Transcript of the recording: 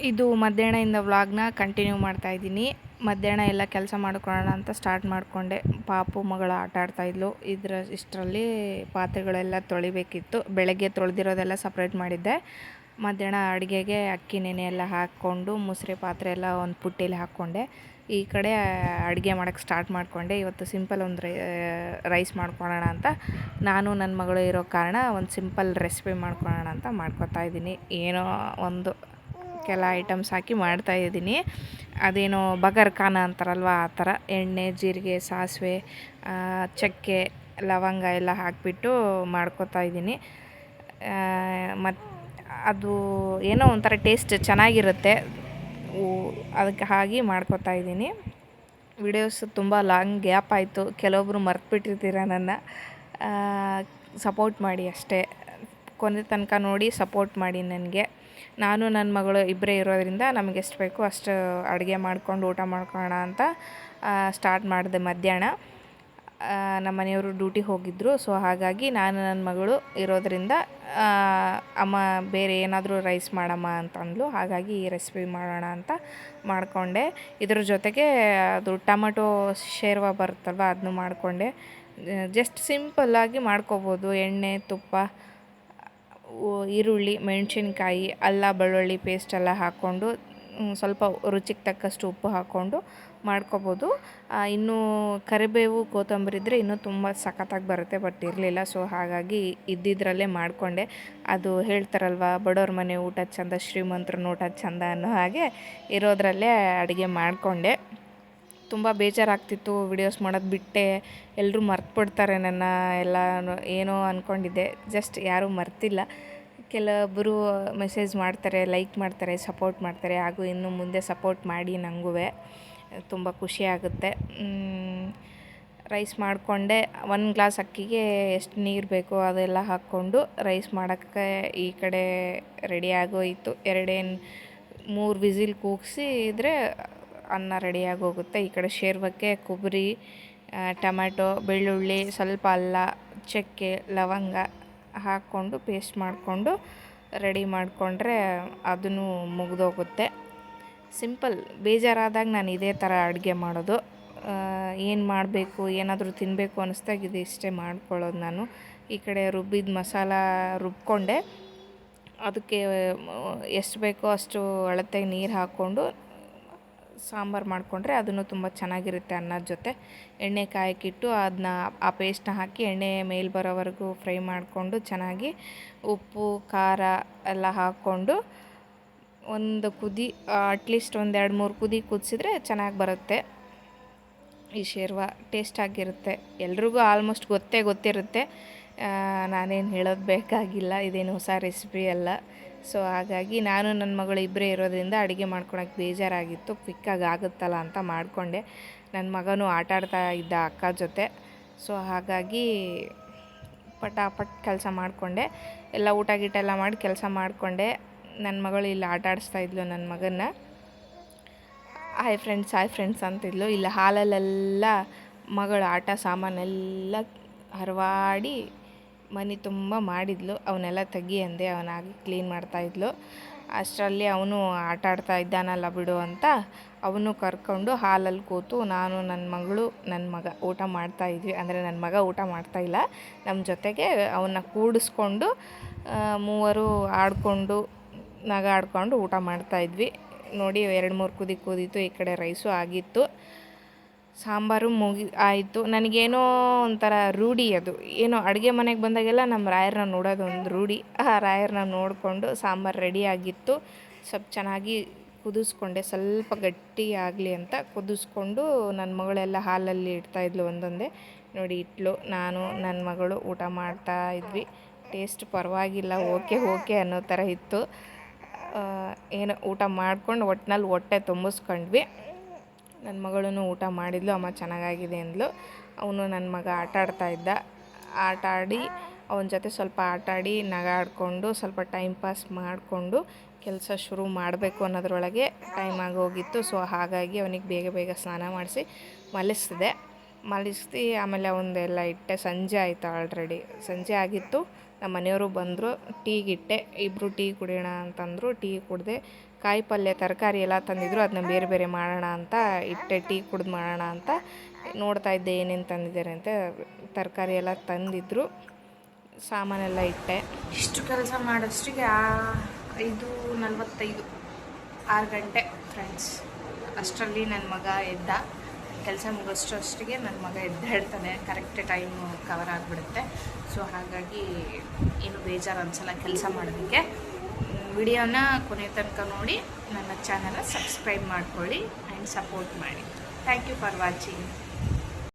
ಇದು ಮಧ್ಯಾಹ್ನದಿಂದ ವ್ಲಾಗ್ನ ಕಂಟಿನ್ಯೂ ಮಾಡ್ತಾ ಇದ್ದೀನಿ. ಮಧ್ಯಾಹ್ನ ಎಲ್ಲ ಕೆಲಸ ಮಾಡ್ಕೊಳ್ಳೋಣ ಅಂತ ಸ್ಟಾರ್ಟ್ ಮಾಡಿಕೊಂಡೆ. ಪಾಪು ಮಗಳು ಆಟ ಆಡ್ತಾಯಿದ್ಲು. ಇಷ್ಟರಲ್ಲಿ ಪಾತ್ರೆಗಳೆಲ್ಲ ತೊಳಿಬೇಕಿತ್ತು. ಬೆಳಗ್ಗೆ ತೊಳೆದಿರೋದೆಲ್ಲ ಸಪ್ರೇಟ್ ಮಾಡಿದ್ದೆ. ಮಧ್ಯಾಹ್ನ ಅಡುಗೆಗೆ ಅಕ್ಕಿ ನೆನೆ ಎಲ್ಲ ಹಾಕ್ಕೊಂಡು ಮುಸುರೆ ಪಾತ್ರೆ ಎಲ್ಲ ಒಂದು ಪುಟ್ಟಿಲಿ ಹಾಕ್ಕೊಂಡೆ. ಈ ಕಡೆ ಅಡುಗೆ ಮಾಡೋಕ್ಕೆ ಸ್ಟಾರ್ಟ್ ಮಾಡಿಕೊಂಡೆ. ಇವತ್ತು ಸಿಂಪಲ್ ಒಂದು ರೈಸ್ ಮಾಡ್ಕೊಳ್ಳೋಣ ಅಂತ, ನಾನು ನನ್ನ ಮಗಳು ಇರೋ ಕಾರಣ ಒಂದು ಸಿಂಪಲ್ ರೆಸಿಪಿ ಮಾಡ್ಕೊಳ್ಳೋಣ ಅಂತ ಮಾಡ್ಕೊತಾ ಇದ್ದೀನಿ. ಏನೋ ಒಂದು ಕೆಲ ಐಟಮ್ಸ್ ಹಾಕಿ ಮಾಡ್ತಾಯಿದ್ದೀನಿ. ಅದೇನೋ ಬಗರ್ ಖಾನ ಅಂತಾರಲ್ವ, ಆ ಥರ ಎಣ್ಣೆ, ಜೀರಿಗೆ, ಸಾಸಿವೆ, ಚಕ್ಕೆ, ಲವಂಗ ಎಲ್ಲ ಹಾಕಿಬಿಟ್ಟು ಮಾಡ್ಕೊತಾ ಇದ್ದೀನಿ. ಮತ್ತು ಅದು ಏನೋ ಒಂಥರ ಟೇಸ್ಟ್ ಚೆನ್ನಾಗಿರುತ್ತೆ. ಅದಕ್ಕೆ ಹಾಗೆ ಮಾಡ್ಕೊತಾ ಇದ್ದೀನಿ. ವಿಡಿಯೋಸ್ ತುಂಬ ಲಾಂಗ್ ಗ್ಯಾಪ್ ಆಯಿತು. ಕೆಲವೊಬ್ಬರು ಮರ್ತುಬಿಟ್ಟಿರ್ತೀರ ನನ್ನ. ಸಪೋರ್ಟ್ ಮಾಡಿ ಅಷ್ಟೇ, ಕೊನೆ ತನಕ ನೋಡಿ ಸಪೋರ್ಟ್ ಮಾಡಿ ನನಗೆ. ನಾನು ನನ್ನ ಮಗಳು ಇಬ್ಬರೇ ಇರೋದರಿಂದ ನಮಗೆ ಎಷ್ಟು ಬೇಕೋ ಅಷ್ಟು ಅಡುಗೆ ಮಾಡ್ಕೊಂಡು ಊಟ ಮಾಡ್ಕೊಳ್ಳೋಣ ಅಂತ ಸ್ಟಾರ್ಟ್ ಮಾಡಿದೆ. ಮಧ್ಯಾಹ್ನ ನಮ್ಮ ಮನೆಯವರು ಡ್ಯೂಟಿಗೆ ಹೋಗಿದ್ದರು. ಸೊ ಹಾಗಾಗಿ ನಾನು ನನ್ನ ಮಗಳು ಇರೋದರಿಂದ ಅಮ್ಮ ಬೇರೆ ಏನಾದರೂ ರೈಸ್ ಮಾಡಮ್ಮ ಅಂತಂದ್ಲು. ಹಾಗಾಗಿ ಈ ರೆಸಿಪಿ ಮಾಡೋಣ ಅಂತ ಮಾಡಿಕೊಂಡೆ. ಇದ್ರ ಜೊತೆಗೆ ಅದು ಟೊಮಟೊ ಶೇರ್ವ ಬರುತ್ತಲ್ವ, ಅದನ್ನು ಮಾಡಿಕೊಂಡೆ. ಜಸ್ಟ್ ಸಿಂಪಲ್ಲಾಗಿ ಮಾಡ್ಕೋಬೋದು. ಎಣ್ಣೆ, ತುಪ್ಪ, ಈರುಳ್ಳಿ, ಮೆಣಸಿನ್ಕಾಯಿ, ಅಲ್ಲ ಬೆಳ್ಳುಳ್ಳಿ ಪೇಸ್ಟೆಲ್ಲ ಹಾಕ್ಕೊಂಡು ಸ್ವಲ್ಪ ರುಚಿಗೆ ತಕ್ಕಷ್ಟು ಉಪ್ಪು ಹಾಕ್ಕೊಂಡು ಮಾಡ್ಕೋಬೋದು. ಇನ್ನೂ ಕರಿಬೇವು, ಕೊತ್ತಂಬರಿ ಇದ್ದರೆ ಇನ್ನೂ ತುಂಬ ಸಖತ್ತಾಗಿ ಬರುತ್ತೆ. ಬಟ್ ಇರಲಿಲ್ಲ. ಸೊ ಹಾಗಾಗಿ ಇದ್ದಿದ್ದರಲ್ಲೇ ಮಾಡಿಕೊಂಡೆ. ಅದು ಹೇಳ್ತಾರಲ್ವ, ಬಡವ್ರ ಮನೆ ಊಟ ಚಂದ, ಶ್ರೀಮಂತರ ನೋಟ ಚಂದ ಅನ್ನೋ ಹಾಗೆ ಇರೋದರಲ್ಲೇ ಅಡುಗೆ ಮಾಡಿಕೊಂಡೆ. ತುಂಬ ಬೇಜಾರಾಗ್ತಿತ್ತು ವಿಡಿಯೋಸ್ ಮಾಡೋದು ಬಿಟ್ಟೆ. ಎಲ್ಲರೂ ಮರ್ತುಬಿಡ್ತಾರೆ ನನ್ನ ಎಲ್ಲ ಏನೋ ಅಂದ್ಕೊಂಡಿದ್ದೆ. ಜಸ್ಟ್ ಯಾರೂ ಮರ್ತಿಲ್ಲ. ಕೆಲವೊಬ್ಬರು ಮೆಸೇಜ್ ಮಾಡ್ತಾರೆ, ಲೈಕ್ ಮಾಡ್ತಾರೆ, ಸಪೋರ್ಟ್ ಮಾಡ್ತಾರೆ. ಹಾಗೂ ಇನ್ನು ಮುಂದೆ ಸಪೋರ್ಟ್ ಮಾಡಿ. ನನಗೂ ತುಂಬ ಖುಷಿಯಾಗುತ್ತೆ. ರೈಸ್ ಮಾಡಿಕೊಂಡೆ. 1 ಗ್ಲಾಸ್ ಅಕ್ಕಿಗೆ ಎಷ್ಟು ನೀರು ಬೇಕೋ ಅದೆಲ್ಲ ಹಾಕ್ಕೊಂಡು ರೈಸ್ ಮಾಡೋಕ್ಕೆ ಈ ಕಡೆ ರೆಡಿ ಆಗೋಯಿತು. 2-3 ವಿಸಿಲ್ ಕೂಗಿಸಿದ್ರೆ ಅನ್ನ ರೆಡಿಯಾಗಿ ಹೋಗುತ್ತೆ. ಈ ಕಡೆ ಶೇರ್ವಕ್ಕೆ ಕೊಬ್ಬರಿ, ಟೊಮ್ಯಾಟೊ, ಬೆಳ್ಳುಳ್ಳಿ, ಸ್ವಲ್ಪ ಅಲ್ಲ, ಚಕ್ಕೆ, ಲವಂಗ ಹಾಕ್ಕೊಂಡು ಪೇಸ್ಟ್ ಮಾಡಿಕೊಂಡು ರೆಡಿ ಮಾಡಿಕೊಂಡ್ರೆ ಅದನ್ನು ಮುಗಿದೋಗುತ್ತೆ. ಸಿಂಪಲ್. ಬೇಜಾರಾದಾಗ ನಾನು ಇದೇ ಥರ ಅಡುಗೆ ಮಾಡೋದು. ಏನು ಮಾಡಬೇಕು, ಏನಾದರೂ ತಿನ್ನಬೇಕು ಅನ್ನಿಸ್ದಾಗ ಇದು ಇಷ್ಟೇ ಮಾಡ್ಕೊಳ್ಳೋದು ನಾನು. ಈ ಕಡೆ ರುಬ್ಬಿದ ಮಸಾಲ ರುಬ್ಕೊಂಡೆ. ಅದಕ್ಕೆ ಎಷ್ಟು ಬೇಕೋ ಅಷ್ಟು ಅಳತೆಗೆ ನೀರು ಹಾಕ್ಕೊಂಡು ಸಾಂಬಾರು ಮಾಡಿಕೊಂಡ್ರೆ ಅದನ್ನು ತುಂಬ ಚೆನ್ನಾಗಿರುತ್ತೆ ಅನ್ನದ ಜೊತೆ. ಎಣ್ಣೆ ಕಾಯಕ್ಕಿಟ್ಟು ಅದನ್ನ ಆ ಪೇಸ್ಟನ್ನ ಹಾಕಿ ಎಣ್ಣೆ ಮೇಲೆ ಬರೋವರೆಗೂ ಫ್ರೈ ಮಾಡಿಕೊಂಡು ಚೆನ್ನಾಗಿ ಉಪ್ಪು, ಖಾರ ಎಲ್ಲ ಹಾಕ್ಕೊಂಡು ಒಂದು ಕುದಿ, ಅಟ್ಲೀಸ್ಟ್ 1-2-3 ಕುದಿ ಕುದಿಸಿದ್ರೆ ಚೆನ್ನಾಗಿ ಬರುತ್ತೆ. ಈ ಶೇರ್ವ ಟೇಸ್ಟಾಗಿರುತ್ತೆ. ಎಲ್ರಿಗೂ ಆಲ್ಮೋಸ್ಟ್ ಗೊತ್ತಿರುತ್ತೆ. ನಾನೇನು ಹೇಳೋದು ಬೇಕಾಗಿಲ್ಲ. ಇದೇನು ಹೊಸ ರೆಸಿಪಿ ಅಲ್ಲ. ಸೊ ಹಾಗಾಗಿ ನಾನು ನನ್ನ ಮಗಳು ಇಬ್ಬರೇ ಇರೋದ್ರಿಂದ ಅಡುಗೆ ಮಾಡ್ಕೊಳಕ್ಕೆ ಬೇಜಾರಾಗಿತ್ತು. ಕ್ವಿಕ್ಕಾಗಿ ಆಗುತ್ತಲ್ಲ ಅಂತ ಮಾಡಿಕೊಂಡೆ. ನನ್ನ ಮಗನೂ ಆಟ ಆಡ್ತಾ ಇದ್ದ ಅಕ್ಕ ಜೊತೆ. ಸೊ ಹಾಗಾಗಿ ಪಟಾಪಟ್ ಕೆಲಸ ಮಾಡಿಕೊಂಡೆ. ಎಲ್ಲ ಊಟ ಗೀಟ ಎಲ್ಲ ಮಾಡಿ ಕೆಲಸ ಮಾಡಿಕೊಂಡೆ. ನನ್ನ ಮಗಳು ಇಲ್ಲಿ ಆಟ ಆಡಿಸ್ತಾ ಇದ್ಲು ನನ್ನ ಮಗನ್ನ. ಹಾಯ್ ಫ್ರೆಂಡ್ಸ್ ಅಂತಿದ್ಲು. ಇಲ್ಲಿ ಹಾಲಲ್ಲೆಲ್ಲ ಮಗಳು ಆಟ ಸಾಮಾನೆಲ್ಲ ಹರವಾಡಿ ಮನೆ ತುಂಬ ಮಾಡಿದ್ಲು. ಅವನ್ನೆಲ್ಲ ತೆಗಿ ಅಂದೆ. ಅವನಾಗಿ ಕ್ಲೀನ್ ಮಾಡ್ತಾಯಿದ್ಲು. ಅಷ್ಟರಲ್ಲಿ ಅವನು ಆಟ ಆಡ್ತಾ ಇದ್ದಾನಲ್ಲ ಬಿಡು ಅಂತ ಅವನು ಕರ್ಕೊಂಡು ಹಾಲಲ್ಲಿ ಕೂತು ನಾನು, ನನ್ನ ಮಗಳು, ನನ್ನ ಮಗ ಊಟ ಮಾಡ್ತಾಯಿದ್ವಿ. ಅಂದರೆ ನನ್ನ ಮಗ ಊಟ ಮಾಡ್ತಾಯಿಲ್ಲ, ನಮ್ಮ ಜೊತೆಗೆ ಅವನ್ನ ಕೂಡಿಸ್ಕೊಂಡು ಮೂವರು ಆಡಿಕೊಂಡು ನಗಾಡ್ಕೊಂಡು ಊಟ ಮಾಡ್ತಾಯಿದ್ವಿ. ನೋಡಿ 2-3 ಕುದಿ ಕೂದಿತ್ತು. ಈ ಕಡೆ ರೈಸು ಆಗಿತ್ತು. ಸಾಂಬಾರು ಆಯಿತು. ನನಗೇನೋ ಒಂಥರ ರೂಢಿ ಅದು. ಏನೋ ಅಡುಗೆ ಮನೆಗೆ ಬಂದಾಗೆಲ್ಲ ನಮ್ಮ ರಾಯರನ್ನ ನೋಡೋದು ಒಂದು ರೂಢಿ. ಆ ರಾಯರನ್ನ ನೋಡಿಕೊಂಡು ಸಾಂಬಾರು ರೆಡಿಯಾಗಿತ್ತು. ಸ್ವಲ್ಪ ಚೆನ್ನಾಗಿ ಕುದಿಸ್ಕೊಂಡೆ. ಸ್ವಲ್ಪ ಗಟ್ಟಿ ಆಗಲಿ ಅಂತ ಕುದಿಸ್ಕೊಂಡು ನನ್ನ ಮಗಳೆಲ್ಲ ಹಾಲಲ್ಲಿ ಇಡ್ತಾಯಿದ್ಲು ಒಂದೊಂದೇ. ನೋಡಿ ಇಟ್ಲು. ನಾನು ನನ್ನ ಮಗಳು ಊಟ ಮಾಡ್ತಾ ಇದ್ವಿ. ಟೇಸ್ಟ್ ಪರವಾಗಿಲ್ಲ, ಓಕೆ ಅನ್ನೋ ಥರ ಇತ್ತು. ಏನೋ ಊಟ ಮಾಡ್ಕೊಂಡು ಒಟ್ಟಿನಲ್ಲಿ ಹೊಟ್ಟೆ ತುಂಬಿಸ್ಕೊಂಡ್ವಿ. ನನ್ನ ಮಗಳೂ ಊಟ ಮಾಡಿದ್ಲು. ಅಮ್ಮ ಚೆನ್ನಾಗಾಗಿದೆ ಅಂದ್ಲು. ಅವನು ನನ್ನ ಮಗ ಆಟ ಆಡ್ತಾಯಿದ್ದ. ಆಟ ಆಡಿ ಅವನ ಜೊತೆ ಸ್ವಲ್ಪ ಆಟಾಡಿ ನಗಾಡಿಕೊಂಡು ಸ್ವಲ್ಪ ಟೈಮ್ ಪಾಸ್ ಮಾಡಿಕೊಂಡು ಕೆಲಸ ಶುರು ಮಾಡಬೇಕು ಅನ್ನೋದ್ರೊಳಗೆ ಟೈಮ್ ಆಗೋಗಿತ್ತು. ಸೊ ಹಾಗಾಗಿ ಅವನಿಗೆ ಬೇಗ ಸ್ನಾನ ಮಾಡಿಸಿ ಮಲಗಿಸಿ ಆಮೇಲೆ ಅವನದೆಲ್ಲ ಇಟ್ಟೆ. ಸಂಜೆ ಆಯಿತು, ಆಲ್ರೆಡಿ ಸಂಜೆ ಆಗಿತ್ತು. ನಮ್ಮ ಮನೆಯವರು ಬಂದರು, ಟೀಗಿಟ್ಟೆ, ಇಬ್ಬರು ಟೀ ಕುಡಿಯೋಣ ಅಂತಂದರು. ಟೀ ಕುಡಿದೆ. ಕಾಯಿ ಪಲ್ಯ ತರಕಾರಿ ಎಲ್ಲ ತಂದಿದ್ರು, ಅದನ್ನ ಬೇರೆ ಬೇರೆ ಮಾಡೋಣ ಅಂತ ಇಟ್ಟೆ. ಟೀ ಕುಡ್ದು ಮಾಡೋಣ ಅಂತ ನೋಡ್ತಾ ಇದ್ದೆ ಏನೇನು ತಂದಿದ್ದಾರೆ ಅಂತ. ತರಕಾರಿ ಎಲ್ಲ ತಂದಿದ್ರು, ಸಾಮಾನೆಲ್ಲ ಇಟ್ಟೆ. ಇಷ್ಟು ಕೆಲಸ ಮಾಡೋಷ್ಟಿಗೆ 5:45 6 ಗಂಟೆ ಫ್ರೆಂಡ್ಸ್. ಅಷ್ಟರಲ್ಲಿ ನನ್ನ ಮಗ ಎದ್ದ. ಕೆಲಸ ಮುಗಿಸೋಷ್ಟಿಗೆ ನನ್ನ ಮಗ ಎದ್ದೇಳ್ತಾನೆ, ಕರೆಕ್ಟ್ ಟೈಮು ಕವರ್ ಆಗಿಬಿಡುತ್ತೆ. ಸೊ ಹಾಗಾಗಿ ಏನು ಬೇಜಾರು ಅನಿಸಲ್ಲ ಕೆಲಸ ಮಾಡೋದಕ್ಕೆ. ವಿಡಿಯೋನ ಕೊನೆ ತನಕ ನೋಡಿ ನನ್ನ ಚಾನಲ್ನ ಸಬ್ಸ್ಕ್ರೈಬ್ ಮಾಡ್ಕೊಳ್ಳಿ ಆ್ಯಂಡ್ ಸಪೋರ್ಟ್ ಮಾಡಿ. Thank you for watching.